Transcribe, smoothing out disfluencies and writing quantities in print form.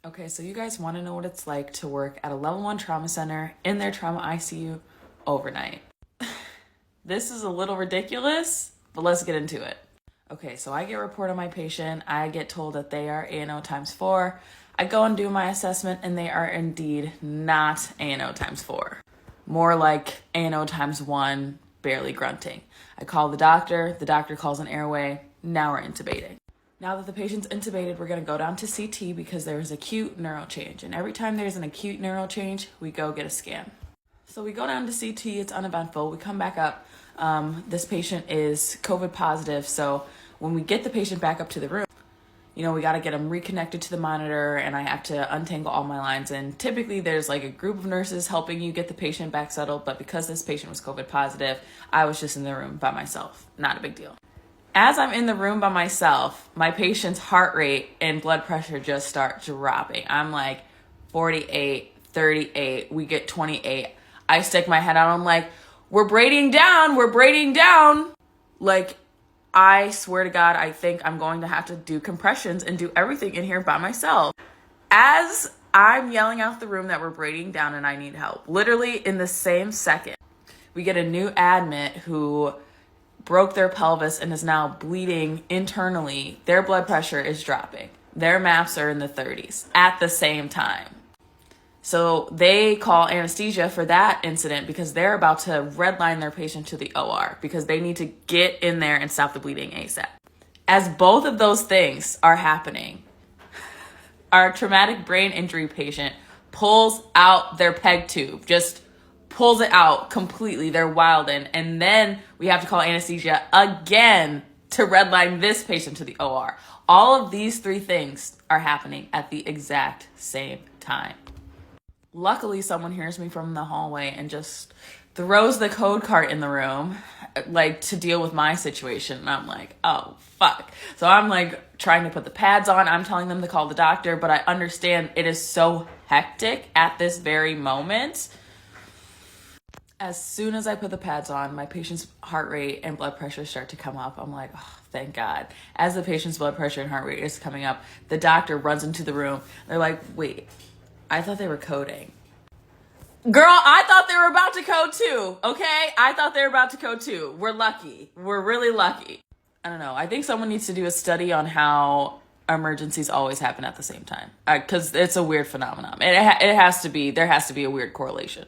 Okay, so you guys want to know what it's like to work at a level 1 trauma center in their trauma ICU overnight. This is a little ridiculous, but let's get into it. Okay, so I get a report on my patient. I get told that they are ANO times 4. I go and do my assessment, and they are indeed not ANO times 4. More like ANO times 1, barely grunting. I call the doctor calls an airway. Now we're intubating. Now that the patient's intubated, we're going to go down to CT because there's acute neural change. And every time there's an acute neural change, we go get a scan. So we go down to CT, it's uneventful. We come back up. This patient is COVID positive. So when we get the patient back up to the room, we got to get them reconnected to the monitor, and I have to untangle all my lines. And typically there's like a group of nurses helping you get the patient back settled. But because this patient was COVID positive, I was just in the room by myself. Not a big deal. As I'm in the room by myself, my patient's heart rate and blood pressure just start dropping. I'm like 48, 38, we get 28. I stick my head out. I'm like, we're braiding down. Like, I swear to God, I think I'm going to have to do compressions and do everything in here by myself. As I'm yelling out the room that we're braiding down and I need help, literally in the same second, we get a new admit who broke their pelvis and is now bleeding internally. Their blood pressure is dropping. Their MAPs are in the 30s at the same time. So they call anesthesia for that incident because they're about to redline their patient to the OR because they need to get in there and stop the bleeding ASAP. As both of those things are happening, our traumatic brain injury patient pulls out their peg tube, just pulls it out completely. They're wildin'. And then we have to call anesthesia again to redline this patient to the OR. All of these 3 things are happening at the exact same time. Luckily, someone hears me from the hallway and just throws the code cart in the room, like to deal with my situation. And I'm like, oh, fuck. So I'm like trying to put the pads on. I'm telling them to call the doctor, but I understand it is so hectic at this very moment. As soon as I put the pads on, my patient's heart rate and blood pressure start to come up. I'm like, oh, thank God. As the patient's blood pressure and heart rate is coming up, the doctor runs into the room. They're like, wait, I thought they were coding. Girl, I thought they were about to code too, okay? I thought they were about to code too. We're lucky. We're really lucky. I don't know. I think someone needs to do a study on how emergencies always happen at the same time. Because it's a weird phenomenon. There has to be a weird correlation.